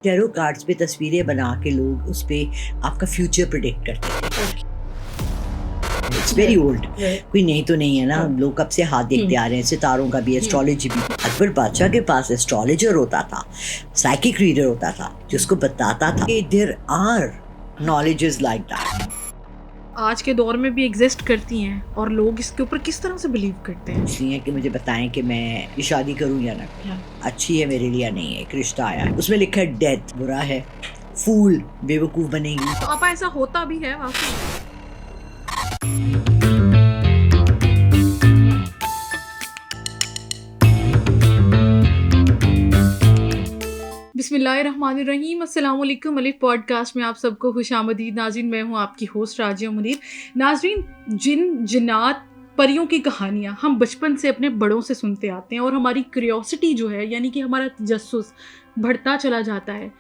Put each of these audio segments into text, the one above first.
Tarot cards पे तस्वीरें बना के लोग उस पे आपका फ्यूचर प्रिडिक्ट करते हैं। इट्स वेरी ओल्ड, कोई नहीं तो नहीं है ना, लोग कब से हाथ देखते आ रहे हैं। सितारों का भी, एस्ट्रोलॉजी भी। अकबर बादशाह के पास एस्ट्रोलॉजर होता था, साइकिक रीडर होता था, जिसको बताता था कि there are knowledges like that. आज के दौर में भी एग्जिस्ट करती हैं और लोग इसके ऊपर किस तरह से बिलीव करते हैं। इसलिए कि मुझे बताएं कि मैं ये शादी करूं या ना करूं, अच्छी है मेरे लिए या नहीं है। एक रिश्ता आया है, उसमें लिखा है डेथ, बुरा है, फूल, बेवकूफ बनेगी। तो आपा ऐसा होता भी है वाकई? बिस्मिल्लाहिर्रहमानिर्रहीम, अस्सलाम वालेकुम। अलिफ पॉडकास्ट में आप सबको खुशामदीद। नाज़रीन, मैं हूँ आपकी होस्ट राजिया मुनीर। नाज़रीन, जिन जिन्नात परियों की कहानियाँ हम बचपन से अपने बड़ों से सुनते आते हैं और हमारी क्यूरियोसिटी जो है, यानी कि हमारा तजस्सुस बढ़ता चला जाता है।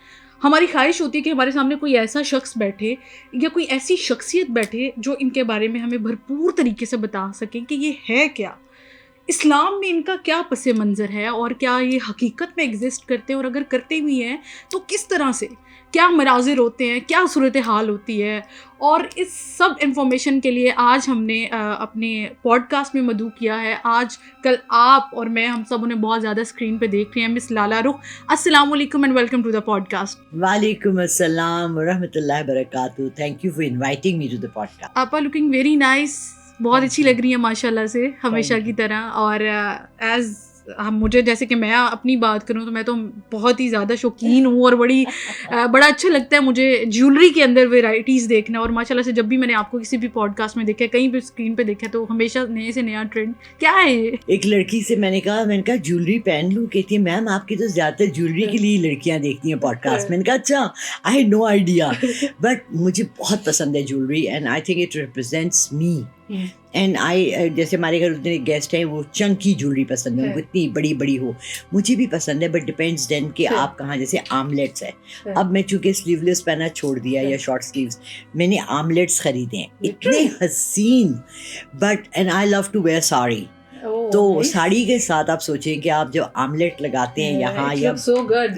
हमारी ख्वाहिश होती है कि हमारे सामने कोई ऐसा शख्स बैठे या कोई ऐसी शख्सियत बैठे जो इनके बारे में हमें भरपूर तरीके से बता सकें कि ये है क्या, इस्लाम में इनका क्या पस मंज़र है और क्या ये हकीकत में एग्जिस्ट करते हैं, और अगर करते भी हैं तो किस तरह से, क्या मनाजिर होते हैं, क्या सूरत हाल होती है। और इस सब इंफॉर्मेशन के लिए आज हमने अपने पॉडकास्ट में मदऊ किया है। आज कल आप और मैं, हम सब उन्हें बहुत ज़्यादा स्क्रीन पे देख रहे हैं, मिस लाला रुख। अस्सलाम वालेकुम and welcome to the podcast. वालेकुम अस्सलाम व रहमतुल्लाहि व बरकातहू। Thank you for inviting me to the podcast. आपा लुकिंग वेरी नाइस, बहुत अच्छी लग रही है माशाल्लाह से, हमेशा की तरह। और एज हम, मुझे जैसे कि मैं अपनी बात करूं तो मैं तो बहुत ही ज़्यादा शौकीन हूँ और बड़ा अच्छा लगता है मुझे ज्वेलरी के अंदर वेराइटीज़ देखना। और माशाल्लाह से जब भी मैंने आपको किसी भी पॉडकास्ट में देखा, कहीं भी स्क्रीन पे देखा, तो हमेशा नए से नया ट्रेंड क्या है ये। एक लड़की से मैंने कहा ज्वेलरी पहन लूँ, कहती है मैम आपकी तो ज़्यादातर ज्वेलरी के लिए लड़कियाँ देखती हैं पॉडकास्ट। मैंने कहा अच्छा, I had no idea, but मुझे बहुत पसंद है jewellery and I think it represents me. And I, जैसे हमारे घर उतने गेस्ट हैं, वो चंकी ज्वेलरी पसंद है, उनको इतनी बड़ी बड़ी हो। मुझे भी पसंद है, बट डिपेंड्स देन कि आप कहाँ। जैसे आमलेट्स है, अब मैं चूंकि स्लीवलेस पहना छोड़ दिया या शॉर्ट स्लीव्स, मैंने आमलेट्स खरीदे हैं, इतने हसीन। But and I love to wear sari. तो साड़ी के साथ आप सोचें कि आप जब आमलेट लगाते हैं यहाँ, या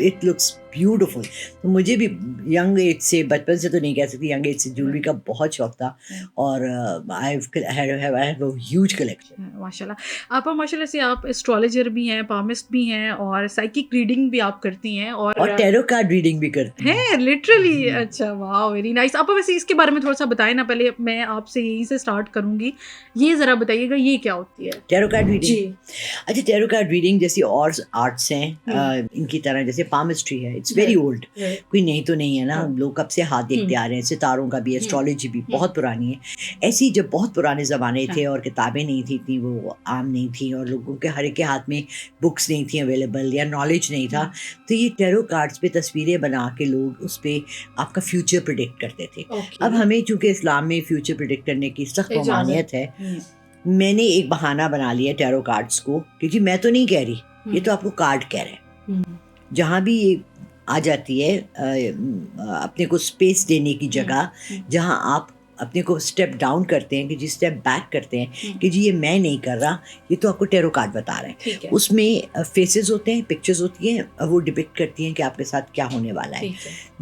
इट लुक्स ब्यूटीफुल। तो मुझे भी यंग एज से, बचपन से तो नहीं कह सकती, यंग एज से ज्वेलरी का बहुत शौक था और I have a huge collection. माशाल्लाह आपा, माशाल्लाह से आप एस्ट्रोलॉजर भी हैं, पामिस्ट भी हैं और साइकिक रीडिंग भी आप करती हैं और टैरो कार्ड रीडिंग भी करती हैं लिटरली। अच्छा, वाह, वेरी नाइस। आपा वैसे इसके बारे में थोड़ा सा बताएं ना, पहले मैं आपसे यहीं से स्टार्ट करूंगी। ये ज़रा बताइएगा ये क्या होती है टैरो कार्ड रीडिंग? अच्छा, टैरो कार्ड रीडिंग जैसी और आर्ट्स हैं इनकी तरह, जैसे पामिस्ट्री है, इट्स वेरी ओल्ड, कोई नहीं तो नहीं है ना, लोग कब से हाथ देखते आ रहे हैं। सितारों का भी, एस्ट्रोलॉजी भी बहुत पुरानी है। ऐसी जब बहुत पुराने ज़माने थे और किताबें नहीं थी, इतनी वो आम नहीं थी, और लोगों के हर एक के हाथ में बुक्स नहीं थी अवेलेबल, या नॉलेज नहीं था, तो ये टैरो कार्ड्स पे तस्वीरें बना के लोग उस पे आपका फ्यूचर प्रिडिक्ट करते थे। अब हमें चूँकि इस्लाम में फ्यूचर प्रिडिक्ट करने की सख्त ममानियत है, मैंने एक बहाना बना लिया टैरो कार्ड्स को, क्योंकि मैं तो नहीं कह रही, ये तो आपको कार्ड कह रहे हैं। जहाँ भी ये आ जाती है अपने को स्पेस देने की जगह, जहाँ आप अपने को स्टेप डाउन करते हैं, कि जी स्टेप बैक करते हैं कि जी ये मैं नहीं कर रहा, ये तो आपको टैरो कार्ड बता रहे हैं। उसमें फेसेस होते हैं, पिक्चर्स होती हैं, वो डिपिक्ट करती हैं कि आपके साथ क्या होने वाला है।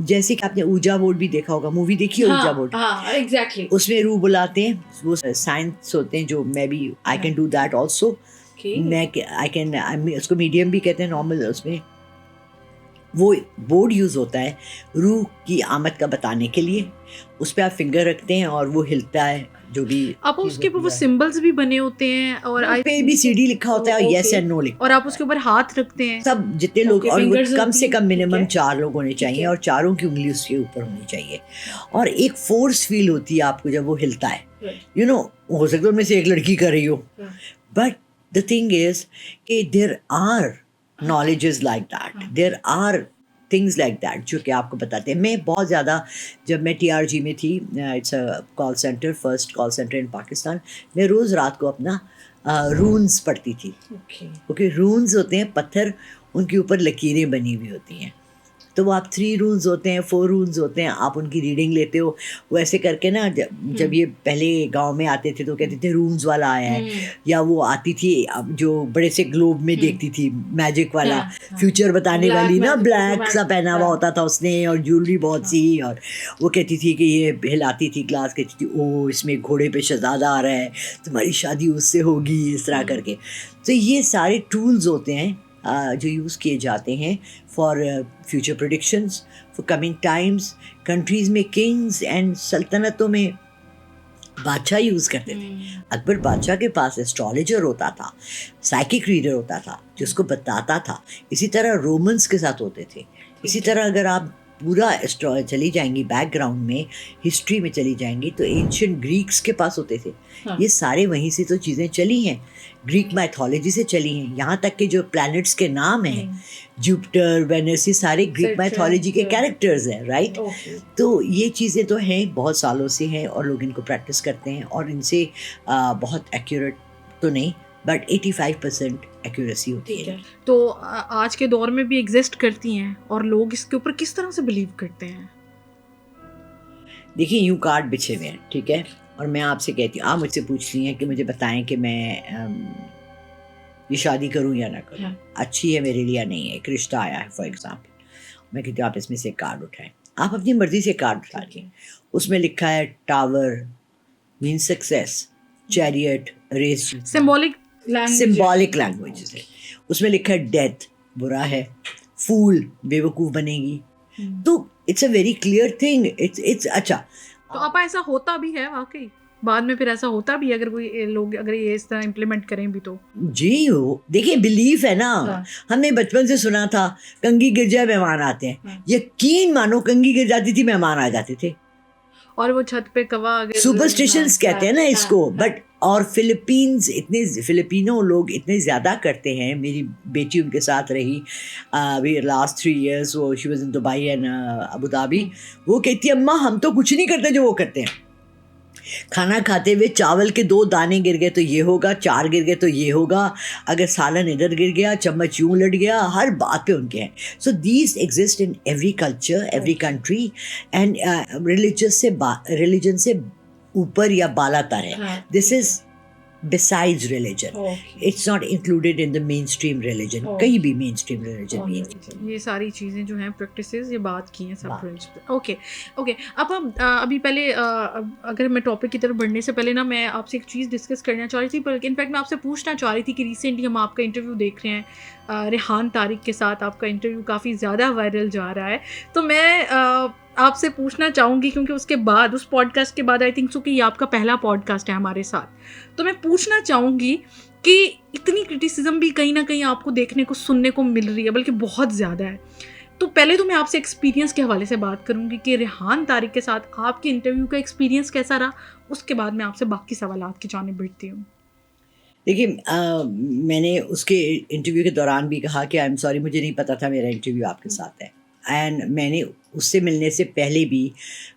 जैसे कि आपने ऊजा बोर्ड भी देखा होगा, मूवी देखी है ऊजा बोर्ड? एग्जैक्टली। उसमें रूह बुलाते हैं, वो साइंस होते हैं, जो मैं भी I can do that also. मैं आई कैन, उसको मीडियम भी कहते हैं नॉर्मल। उसमें वो बोर्ड यूज़ होता है रूह की आमद का बताने के लिए। उस पर आप फिंगर रखते हैं और वो हिलता है, जो भी आप उसके ऊपर वो सिंबल्स भी बने होते हैं और ABCD लिखा होता है, यस एंड नो लिखा, और आप उसके ऊपर हाथ रखते हैं। सब जितने लोग, और वो कम से कम मिनिमम 4 लोग होने चाहिए, और चारों की उंगली उसके ऊपर होनी चाहिए। और एक फोर्स फील होती है आपको जब वो हिलता है। यू नो, हो सकता है उनमें से एक लड़की कर रही हो, बट द थिंग इज कि there are knowledges like that, there are things like that जो कि आपको बताते हैं। मैं बहुत ज़्यादा, जब मैं TRG में थी, it's a call centre, first call centre in Pakistan, मैं रोज़ रात को अपना रून्स पढ़ती थी। ओके, रून्स होते हैं पत्थर, उनके ऊपर लकीरें बनी हुई होती हैं। तो वो आप 3 रूल्स होते हैं, 4 रूल्स होते हैं, आप उनकी रीडिंग लेते हो। वो ऐसे करके ना जब ये पहले गांव में आते थे तो कहते थे रूल्स वाला आया है, या वो आती थी अब जो बड़े से ग्लोब में देखती थी मैजिक वाला, फ्यूचर बताने वाली ना, ब्लैक सा पहना हुआ होता था उसने और ज्वेलरी बहुत सी, और वो कहती थी कि ये हिलाती थी ग्लास, कहती थी ओ इसमें घोड़े पे शहजादा आ रहा है, तुम्हारी शादी उससे होगी, इस तरह करके। तो ये सारे टूल्स होते हैं जो यूज़ किए जाते हैं for future predictions, for coming times. Countries में किंग्स एंड सल्तनतों में बादशाह यूज़ करते थे। अकबर बादशाह के पास एस्ट्रोलॉजर होता था, साइकिक रीडर होता था जो उसको बताता था। इसी तरह रोमन्स के साथ होते थे। इसी तरह अगर आप पूरा चली जाएंगी बैकग्राउंड में, हिस्ट्री में चली जाएंगी, तो एंशियंट ग्रीक्स के पास होते थे। ये सारे वहीं से तो चीज़ें चली हैं, ग्रीक माइथोलॉजी से चली हैं। यहाँ तक कि जो प्लैनेट्स के नाम हैं, जुपिटर, वेनस, ये सारे ग्रीक माइथोलॉजी के कैरेक्टर्स हैं, राइट। तो ये चीज़ें तो हैं, बहुत सालों से हैं और लोग इनको प्रैक्टिस करते हैं, और इनसे बहुत एक्यूरेट तो नहीं बट 85% एक्यूरेसी होती है। तो आज के दौर में भी एग्जिस्ट करती हैं और लोग इसके ऊपर किस तरह से बिलीव करते हैं? देखिए यूँ कार्ड बिछे हुए हैं, ठीक है, और मैं आपसे कहती हूँ, आप मुझसे पूछ रही हैं कि मुझे बताएं कि मैं ये शादी करूँ या ना करूँ, अच्छी है मेरे लिए या नहीं है। एक रिश्ता आया है फॉर एग्जाम्पल, मैं कहती हूँ आप इसमें से कार्ड उठाएं, आप अपनी मर्जी से कार्ड उठा लें। उसमें लिखा है tower mean success, chariot race, symbolic language है। उसमें लिखा है डेथ बुरा है, फूल बेवकूफ़ बनेगी। तो it's a very clear thing, it's अच्छा। तो आप ऐसा होता भी है वाकई बाद में, फिर ऐसा होता भी है अगर कोई लोग अगर ये इस तरह इम्प्लीमेंट करें भी तो? जी हो, देखिए बिलीफ है ना। हमने बचपन से सुना था कंघी गिर जाए मेहमान आते हैं। यकीन मानो कंघी गिर जाती थी, मेहमान आ जाते थे। और वो छत पे कवा, सुपरस्टिशंस कहते हैं ना इसको। बट और फिलिपिनो लोग इतने ज़्यादा करते हैं। मेरी बेटी उनके साथ रही अभी लास्ट 3 years, वो she was in Dubai and Abu Dhabi. वो कहती है अम्मा हम तो कुछ नहीं करते जो वो करते हैं। खाना खाते हुए चावल के 2 दाने गिर गए तो ये होगा, 4 गिर गए तो ये होगा, अगर सालन इधर गिर गया, चम्मच यूं लट गया, हर बात पे उनके हैं। So these exist in every culture, every country, and religion से ऊपर या बालातर है। This is besides religion, it's not included in the mainstream religion, कहीं भी mainstream religion नहीं है। ये सारी चीज़ें जो हैं प्रैक्टिसेस, ये बात की हैं सब रिलीजन। ओके अब हम अभी पहले अगर मैं टॉपिक की तरफ बढ़ने से पहले ना, मैं आपसे एक चीज़ डिस्कस करना चाह रही थी, बल्कि इनफैक्ट मैं आपसे पूछना चाह रही थी कि रिसेंटली हम आपका इंटरव्यू देख रहे हैं रेहान तारिक के साथ। आपका इंटरव्यू काफ़ी ज़्यादा वायरल जा रहा है, तो मैं आपसे पूछना चाहूँगी, क्योंकि उसके बाद, उस पॉडकास्ट के बाद, आई थिंक सो कि ये आपका पहला पॉडकास्ट है हमारे साथ, तो मैं पूछना चाहूँगी कि इतनी क्रिटिसिज्म भी कहीं ना कहीं आपको देखने को, सुनने को मिल रही है, बल्कि बहुत ज़्यादा है। तो पहले तो मैं आपसे एक्सपीरियंस के हवाले से बात करूँगी कि रेहान तारिक के साथ आपके इंटरव्यू का एक्सपीरियंस कैसा रहा। उसके बाद मैं आपसे बाकी सवालात की जानिब बढ़ती हूँ। देखिए मैंने उसके इंटरव्यू के दौरान भी कहा कि आई एम सॉरी, मुझे नहीं पता था मेरा इंटरव्यू आपके साथ है। एंड मैंने उससे मिलने से पहले भी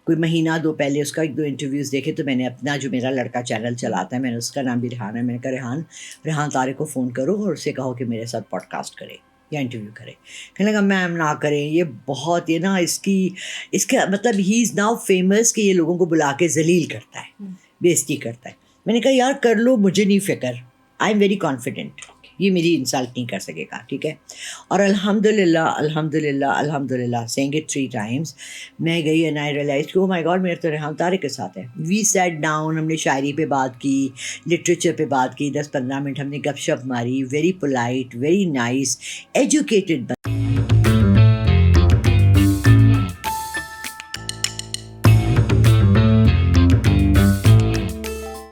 कोई महीना 2 पहले उसका 1-2 इंटरव्यूज़ देखे, तो मैंने अपना, जो मेरा लड़का चैनल चलाता है, मैंने, उसका नाम भी रेहान है, मैंने कहा रेहान तारिक को फ़ोन करो और उससे कहो कि मेरे साथ पॉडकास्ट करे या इंटरव्यू करे। कहने लगा मैम ना करें, ये बहुत, ये ना इसका मतलब ही इज़ नाउ फेमस कि ये लोगों को बुला के जलील करता है, बेइज्जती करता है। मैंने कहा यार कर लो, मुझे नहीं फ़िक्र, आई एम वेरी कॉन्फिडेंट, ये मेरी इंसल्ट नहीं कर सकेगा, ठीक है। और अल्हम्दुलिल्लाह अल्हम्दुलिल्लाह अल्हम्दुलिल्लाह सेइंग इट 3 times, मैं गई एंड आई रियलाइज कि ओ माय गॉड, मेरे तो रेहान तारिक के साथ है। वी सैट डाउन, हमने शायरी पे बात की, लिटरेचर पे बात की, 10-15 मिनट हमने गपशप मारी। Very polite, very nice, educated